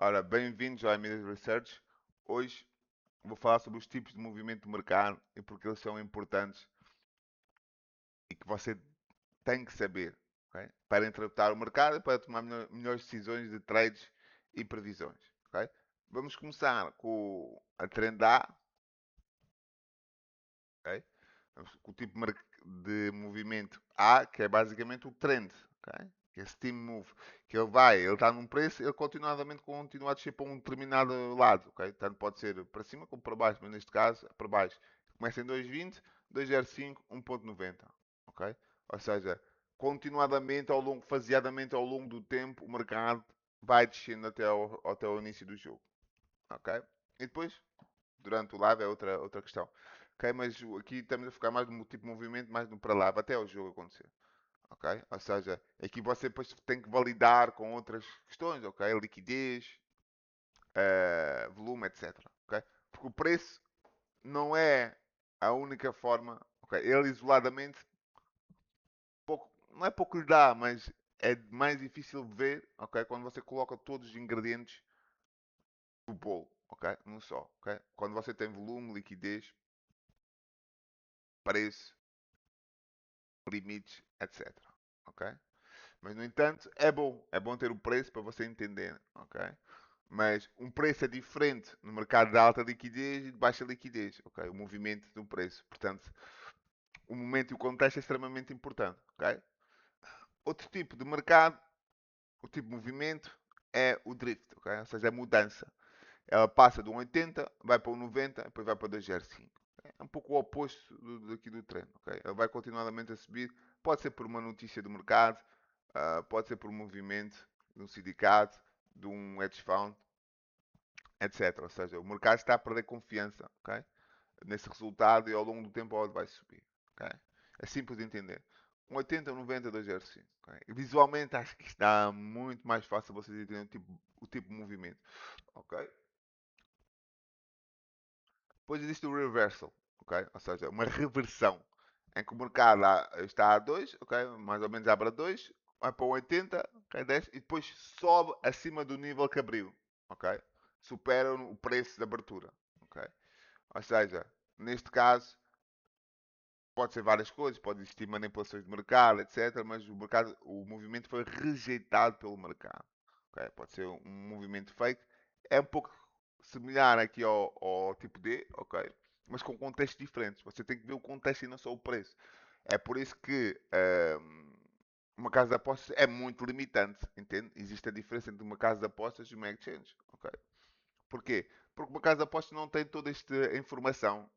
Ora, bem-vindos ao Immediate Research. Hoje vou falar sobre os tipos de movimento de mercado e porque eles são importantes e que você tem que saber, ok? Para interpretar o mercado e para tomar melhores decisões de trades e previsões. Ok? Vamos começar com a trend A, ok? Vamos com o tipo de movimento A, que é basicamente o trend, ok? Que é Steam Move, que ele está num preço, ele continuadamente continua a descer para um determinado lado, ok? Tanto pode ser para cima como para baixo, mas neste caso, para baixo. Começa em 2,20, 2,05, 1,90, ok? Ou seja, continuadamente, faseadamente ao longo do tempo, o mercado vai descendo até o início do jogo, ok? E depois, durante o live é outra questão. Ok? Mas aqui estamos a focar mais no tipo de movimento, mais no para lá, até o jogo acontecer. Ok? Ou seja, aqui você depois tem que validar com outras questões, ok? Liquidez, volume, etc. Ok? Porque o preço não é a única forma, ok? Ele isoladamente, pouco, não é pouco lhe dá, mas é mais difícil de ver, ok? Quando você coloca todos os ingredientes do bolo, ok? Num só, ok? Quando você tem volume, liquidez, preço, limites, etc. Ok? Mas no entanto, é bom ter o preço para você entender, ok? Mas um preço é diferente no mercado de alta liquidez e de baixa liquidez, ok? O movimento do preço. Portanto, o momento e o contexto é extremamente importante, ok? Outro tipo de mercado, o tipo de movimento é o drift, ok? Ou seja, é mudança. Ela passa de um 80, vai para um 90, depois vai para 2,05. É um pouco o oposto daqui do treino, ok? Ele vai continuadamente a subir. Pode ser por uma notícia do mercado, pode ser por um movimento de um sindicato, de um hedge fund, etc. Ou seja, o mercado está a perder confiança, ok? Nesse resultado e ao longo do tempo ele vai subir, ok? É simples de entender. Um 80, 90, 2,05. Okay? Visualmente acho que está muito mais fácil vocês entenderem o tipo de movimento, ok? Depois existe o reversal, ok? Ou seja, uma reversão em que o mercado está a 2, ok? Mais ou menos abre a 2, vai para o 80, ok? 10 e depois sobe acima do nível que abriu, ok? Supera o preço de abertura, ok? Ou seja, neste caso, pode ser várias coisas, pode existir manipulações de mercado, etc. Mas o movimento foi rejeitado pelo mercado, ok? Pode ser um movimento fake. É um pouco similar aqui ao tipo D, ok? Mas com contextos diferentes. Você tem que ver o contexto e não só o preço. É por isso que uma casa de apostas é muito limitante, entende? Existe a diferença entre uma casa de apostas e uma exchange, ok? Porquê? Porque uma casa de apostas não tem toda esta informação,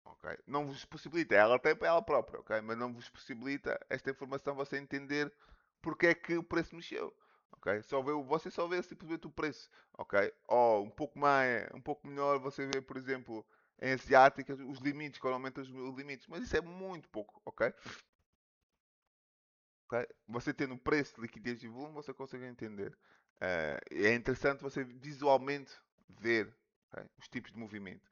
ok? Não vos possibilita, ela tem para ela própria, ok? Mas não vos possibilita esta informação você entender porque é que o preço mexeu, ok? Você só vê simplesmente o preço, ok? Ou um pouco melhor você vê, por exemplo, em asiáticas, os limites, quando aumenta os limites, mas isso é muito pouco, ok? Ok? Você tendo preço, liquidez e volume, você consegue entender. É interessante você visualmente ver, ok, os tipos de movimento.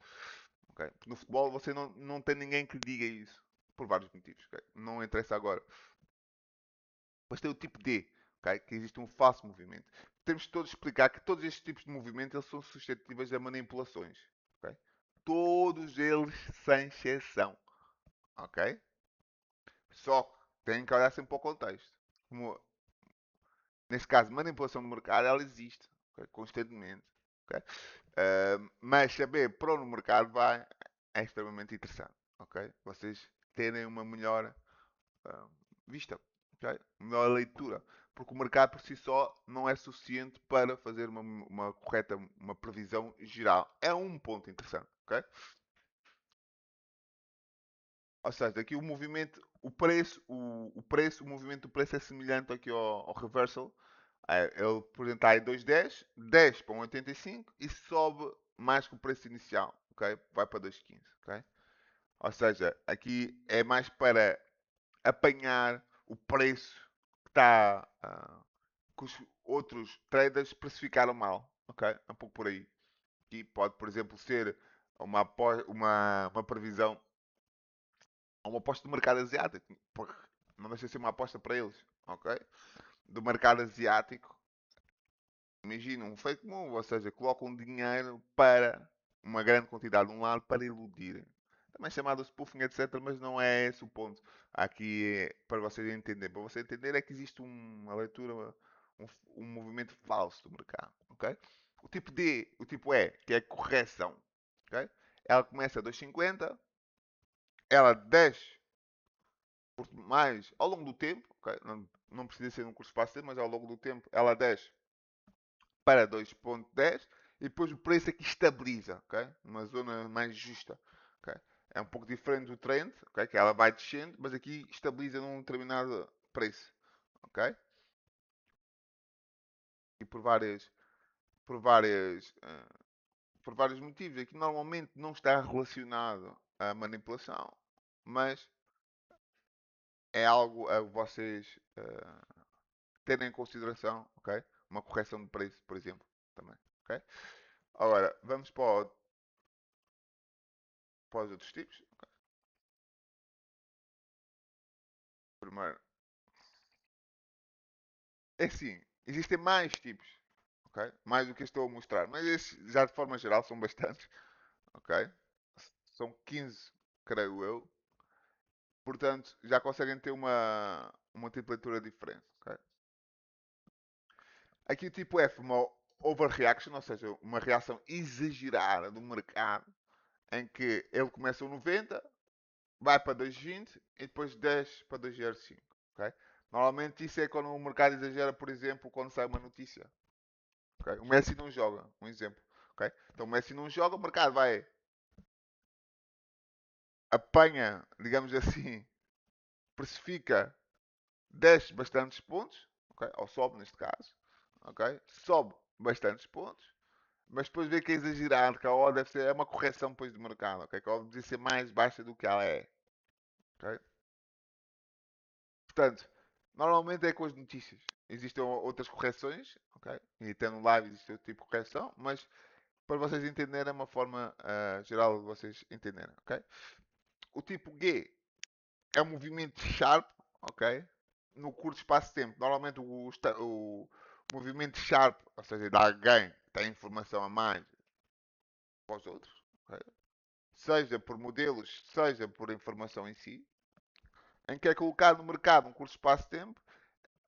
Ok? Porque no futebol você não tem ninguém que lhe diga isso. Por vários motivos. Ok? Não interessa agora. Mas tem o tipo D, ok? Que existe um falso movimento. Temos de todos explicar que todos estes tipos de movimento eles são suscetíveis a manipulações. Ok? Todos eles sem exceção. Ok? Só que têm que olhar sempre para o contexto. Como, nesse caso, manipulação do mercado, ela existe. Ok? Constantemente. Ok? Mas saber para onde o mercado vai é extremamente interessante. Ok? Vocês terem uma melhor ah, vista, ok? Melhor leitura. Porque o mercado por si só não é suficiente para fazer uma correta, uma previsão geral. É um ponto interessante, ok? Ou seja, aqui o movimento, o movimento do preço é semelhante aqui ao reversal. Ele, por exemplo, está em 2,10, 10 para um 85 e sobe mais que o preço inicial, ok? Vai para 2,15, ok? Ou seja, aqui é mais para apanhar o preço que está que os outros traders precificaram mal, ok? É um pouco por aí. Aqui pode, por exemplo, ser uma previsão ou uma aposta do mercado asiático, porque não deixa de ser uma aposta para eles, ok? Do mercado asiático Imagina um fake move, ou seja, colocam dinheiro para uma grande quantidade de um lado para iludirem. Também chamado spoofing, etc. Mas não é esse o ponto. Aqui é para vocês entenderem. Para você entender é que existe uma leitura, um movimento falso do mercado. Ok? O tipo D, o tipo E, que é correção. Ok? Ela começa a 2,50, ela desce por mais ao longo do tempo. Ok? Não precisa ser num curto espaço de tempo, mas ao longo do tempo ela desce para 2,10 e depois o preço aqui estabiliza, ok? Uma zona mais justa, ok? É um pouco diferente do trend, ok? Que ela vai descendo, mas aqui estabiliza num determinado preço, ok? E por vários motivos. Aqui normalmente não está relacionado à manipulação, mas é algo a vocês terem em consideração, ok? Uma correção de preço, por exemplo, também, ok? Agora, vamos para os outros tipos. Primeiro, é assim, existem mais tipos, ok? Mais do que eu estou a mostrar, mas esses, já de forma geral, são bastantes, ok? São 15, creio eu. Portanto, já conseguem ter uma tipo de leitura diferente, ok? Aqui o tipo F, uma overreaction, ou seja, uma reação exagerada do mercado, em que ele começa a 90, vai para 2,20 e depois desce para 2,05, ok? Normalmente isso é quando o mercado exagera, por exemplo, quando sai uma notícia. Ok? O Messi não joga, um exemplo. Ok? Então o Messi não joga, o mercado vai, apanha, digamos assim, precifica, desce bastantes pontos, ok? Ou sobe neste caso, ok? Sobe bastantes pontos, mas depois vê que é exagerado, que a odd deve ser é uma correção depois do mercado, ok? Que a odd deve ser mais baixa do que ela é, ok? Portanto, normalmente é com as notícias. Existem outras correções, ok? E até no live existe outro tipo de correção, mas para vocês entenderem, é uma forma geral de vocês entenderem, ok? O tipo G é um movimento sharp, ok? No curto espaço de tempo. Normalmente o movimento sharp, ou seja, de alguém que tem informação a mais para os outros, ok? Seja por modelos, seja por informação em si, em que é colocado no mercado um curto espaço de tempo.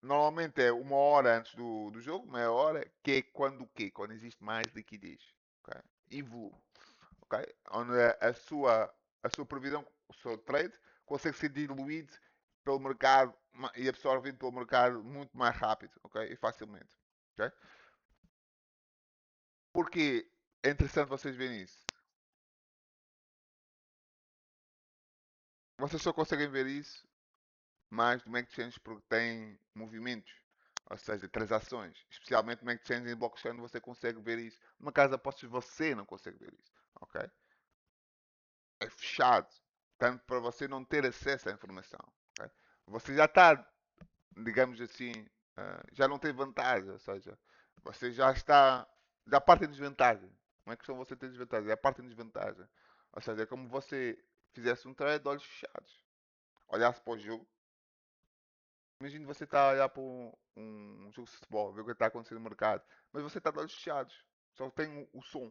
Normalmente é uma hora antes do jogo, meia hora, que é quando o quê? Quando existe mais liquidez, ok? E volume, ok? Onde a sua previsão, o seu trade, consegue ser diluído pelo mercado e absorvido pelo mercado muito mais rápido, ok? E facilmente, ok? Porque é interessante vocês verem isso. Vocês só conseguem ver isso mais do exchange porque tem movimentos, ou seja, transações. Especialmente no exchange e blockchain você consegue ver isso. Numa casa de apostas você não consegue ver isso, ok? É fechado, tanto para você não ter acesso à informação, ok? Você já está, digamos assim, já não tem vantagem, ou seja, você já parte em desvantagem. Não é questão de você ter desvantagem, é a parte em desvantagem. Ou seja, é como você fizesse um trade de olhos fechados, olhasse para o jogo. Imagina você está a olhar para um jogo de futebol, ver o que está acontecendo no mercado, mas você está de olhos fechados, só tem o som,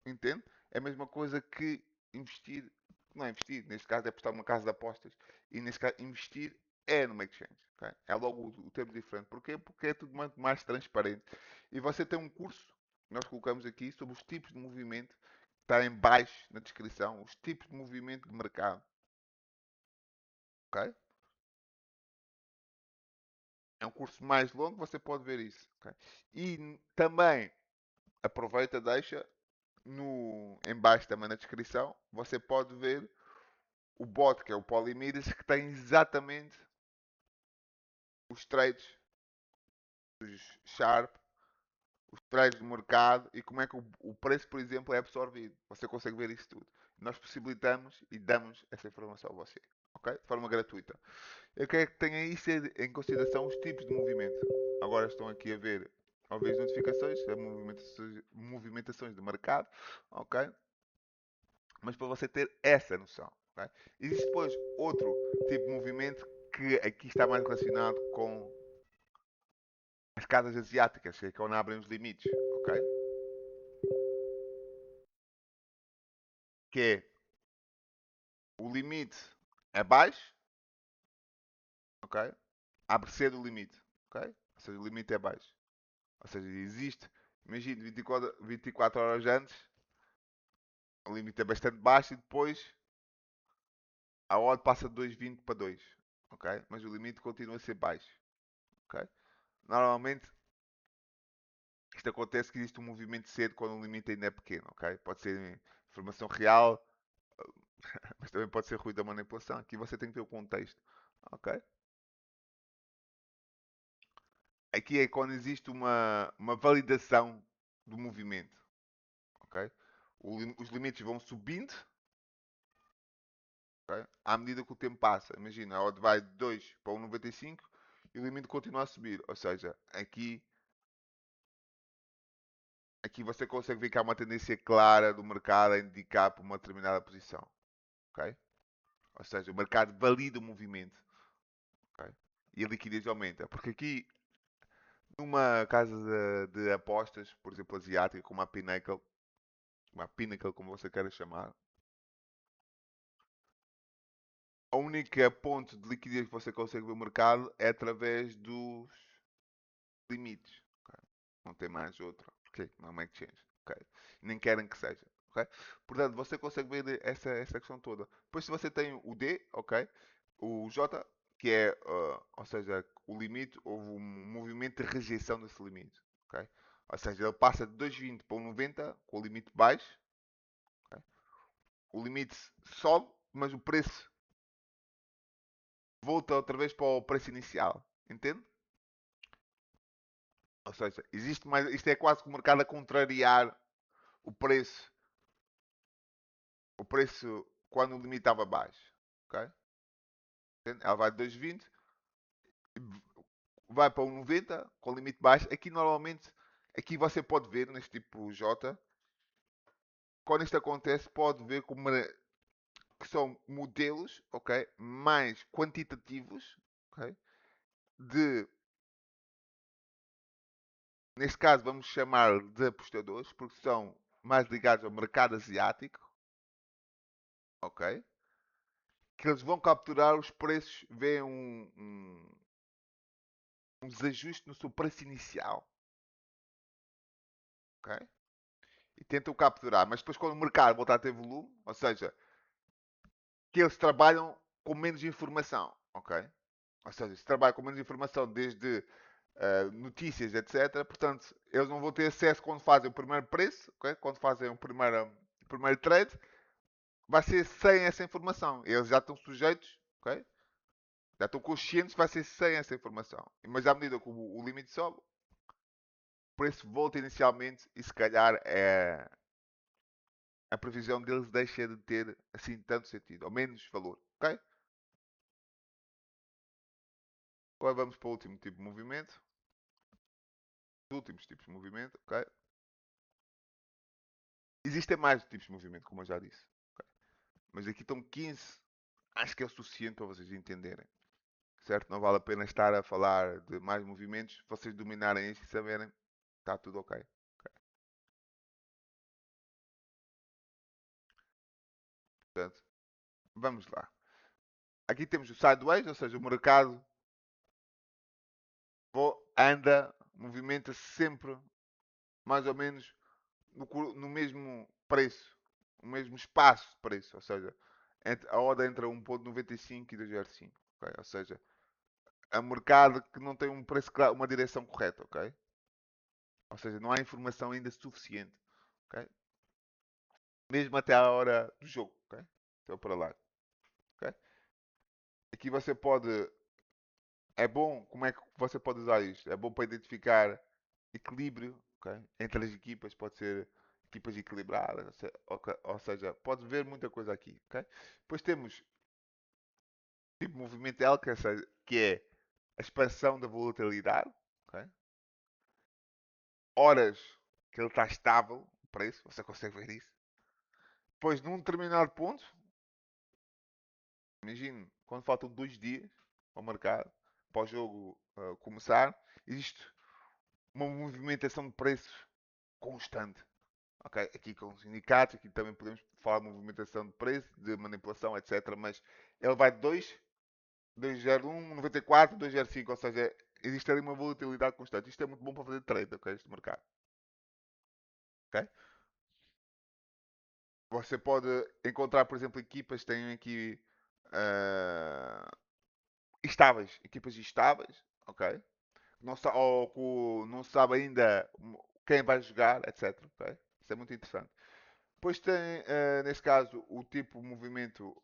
entende? É a mesma coisa que investir, não é investir, neste caso é apostar numa casa de apostas, e neste caso investir é no exchange, ok? É logo o termo diferente. Porquê? Porque é tudo muito mais transparente. E você tem um curso que nós colocamos aqui sobre os tipos de movimento, está em baixo na descrição, os tipos de movimento de mercado, ok? É um curso mais longo, você pode ver isso, ok? E também aproveita, deixa em baixo também na descrição, você pode ver o bot, que é o Polymidas, que tem exatamente os trades dos Sharp, os trades do mercado e como é que o preço, por exemplo, é absorvido. Você consegue ver isso tudo. Nós possibilitamos e damos essa informação a você, ok? De forma gratuita. Eu quero que tenha isso em consideração os tipos de movimento. Agora estão aqui a ver, ao ver as notificações, as movimentações de mercado, ok? Mas para você ter essa noção, ok? Existe depois outro tipo de movimento que aqui está mais relacionado com as casas asiáticas, que é quando abrem os limites, ok? Que é o limite é baixo, ok? Abre cedo o limite, ok? Ou seja, o limite é baixo. Ou seja, existe, imagine, 24 horas antes, o limite é bastante baixo e depois a odd passa de 2,20 para 2, ok? Mas o limite continua a ser baixo, ok? Normalmente isto acontece que existe um movimento cedo quando o limite ainda é pequeno, ok? Pode ser informação real, mas também pode ser ruído da manipulação. Aqui você tem que ter o contexto, ok? Aqui é quando existe uma validação do movimento, ok? Os limites vão subindo, ok? À medida que o tempo passa. Imagina, a odd vai de 2 para 1,95 e o limite continua a subir. Ou seja, aqui você consegue ver que há uma tendência clara do mercado a indicar para uma determinada posição, ok? Ou seja, o mercado valida o movimento, ok? E a liquidez aumenta. Porque aqui, numa casa de apostas, por exemplo, asiática, como a Pinnacle, como você queira chamar, a única ponto de liquidez que você consegue ver o mercado é através dos limites. Ok? Não tem mais outra. Porque não é uma exchange. Ok? Nem querem que seja. Ok? Portanto, você consegue ver essa questão toda. Depois, se você tem o D, ok? O J, que é, ou seja, o limite, houve um movimento de rejeição desse limite. Ok? Ou seja, ele passa de 2,20 para 1,90 com o limite baixo. Ok? O limite sobe, mas o preço volta outra vez para o preço inicial. Entende? Ou seja, existe mais. Isto é quase que o mercado a contrariar o preço. O preço quando o limite estava baixo. Ok? Entende? Ela vai de 2,20, vai para 1,90 com limite baixo. Aqui normalmente, aqui você pode ver neste tipo J. Quando isto acontece, pode ver como que são modelos, ok, mais quantitativos, ok, de, neste caso vamos chamar de apostadores, porque são mais ligados ao mercado asiático, ok, que eles vão capturar os preços, veem um desajuste no seu preço inicial, ok, e tentam capturar, mas depois quando o mercado voltar a ter volume, ou seja, que eles trabalham com menos informação, ok, ou seja, se trabalham com menos informação desde notícias, etc. Portanto, eles não vão ter acesso quando fazem o primeiro preço, okay? Quando fazem o primeiro trade, vai ser sem essa informação. Eles já estão sujeitos, okay? Já estão conscientes que vai ser sem essa informação. Mas à medida que o limite sobe, o preço volta inicialmente e se calhar a previsão deles deixa de ter assim tanto sentido, ou menos valor, ok? Agora vamos para o último tipo de movimento. Os últimos tipos de movimento, ok? Existem mais tipos de movimento, como eu já disse. Ok? Mas aqui estão 15. Acho que é o suficiente para vocês entenderem. Certo? Não vale a pena estar a falar de mais movimentos. Vocês dominarem isto e saberem. Está tudo ok. Ok. Portanto, vamos lá. Aqui temos o sideways, ou seja, o mercado anda, movimenta-se sempre mais ou menos no mesmo preço, no mesmo espaço de preço, ou seja, a odd entre 1,95 e 2,05, okay? Ou seja, é um mercado que não tem um preço claro, uma direção correta, ok? Ou seja, não há informação ainda suficiente, ok? Mesmo até à hora do jogo, ok? Então para lá, ok? Aqui você pode, é bom, como é que você pode usar isto? É bom para identificar equilíbrio, ok? Entre as equipas, pode ser equipas equilibradas, ou seja, pode ver muita coisa aqui, ok? Depois temos tipo movimento L, que é a expansão da volatilidade, ok? Horas que ele está estável, o preço, você consegue ver isso. Depois, num determinado ponto, imagine, quando faltam 2 dias ao mercado, para o jogo começar, existe uma movimentação de preços constante. Ok? Aqui com os sindicatos, aqui também podemos falar de movimentação de preço, de manipulação, etc. Mas ele vai de 2, 201, 94, 205, ou seja, existe ali uma volatilidade constante. Isto é muito bom para fazer trade, ok? Este mercado. Ok? Você pode encontrar, por exemplo, equipas que têm aqui ah, equipas estáveis, ok? Não, ou que não sabe ainda quem vai jogar, etc. Ok? Isso é muito interessante. Depois tem, neste caso, o tipo de movimento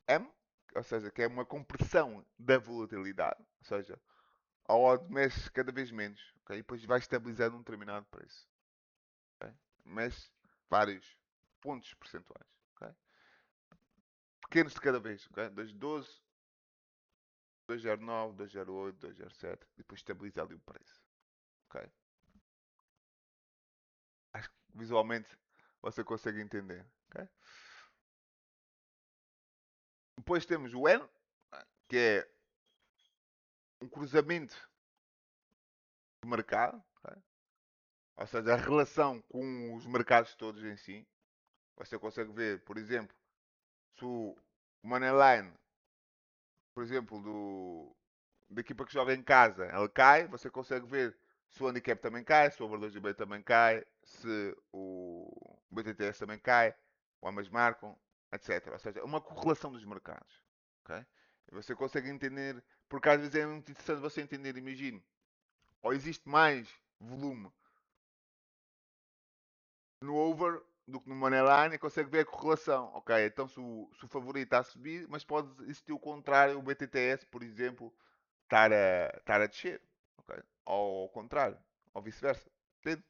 M, ou seja, que é uma compressão da volatilidade, ou seja, a odd mexe cada vez menos, ok? E depois vai estabilizando um determinado preço, ok? Mexe vários pontos percentuais, ok? Pequenos de cada vez, ok? 212, 209, 208, 207, e depois estabiliza ali o preço, ok? Acho que visualmente você consegue entender, ok? Depois temos o N, que é um cruzamento de mercado, ok? Ou seja, a relação com os mercados todos em si. Você consegue ver, por exemplo, se o Moneyline, por exemplo, da equipa que joga em casa, ela cai, você consegue ver se o handicap também cai, se o over 2,5 também cai, se o BTTS também cai, ou ambas marcam, etc. Ou seja, é uma correlação dos mercados. Okay? E você consegue entender, porque às vezes é muito interessante você entender, imagine, ou existe mais volume no over do que no moneyline e consegue ver a correlação. Ok, então se o favorito está a subir, mas pode existir o contrário, o BTTS, por exemplo, estar a descer. Ok? Ou ao contrário, ou vice-versa. Entende?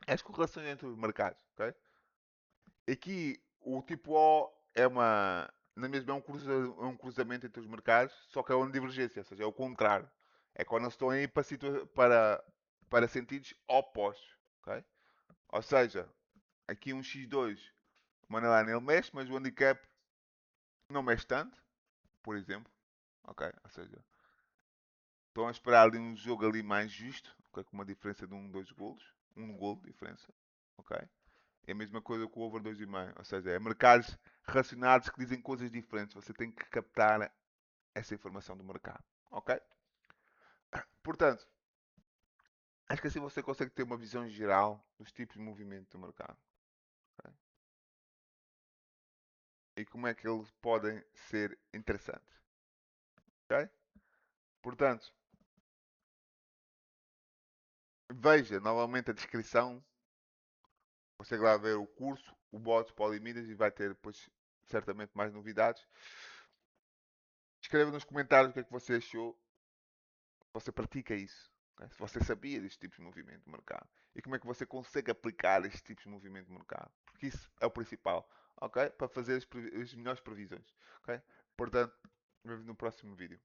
As correlações entre os mercados. Ok? Aqui o tipo O é uma. Na mesma é um cruzamento entre os mercados, só que é uma divergência, ou seja, é o contrário. É quando eles estão aí para sentidos opostos. Ok? Ou seja, aqui um X2, o Moneyline ele mexe, mas o handicap não mexe tanto, por exemplo. Ok? Ou seja, estão a esperar ali um jogo ali mais justo, okay? Com uma diferença de dois golos. Um golo de diferença. Ok? É a mesma coisa com o over 2,5. Ou seja, é mercados relacionados que dizem coisas diferentes. Você tem que captar essa informação do mercado. Ok? Portanto, acho que assim você consegue ter uma visão geral dos tipos de movimento do mercado. Ok? E como é que eles podem ser interessantes. Ok? Portanto, veja novamente a descrição. Consegue lá ver o curso, o bot Polimidas e vai ter depois certamente mais novidades. Escreva nos comentários o que é que você achou. Você pratica isso? Ok? Se você sabia destes tipos de movimento de mercado. E como é que você consegue aplicar estes tipos de movimento de mercado. Porque isso é o principal. Ok? Para fazer as melhores previsões. Ok? Portanto, vemos no próximo vídeo.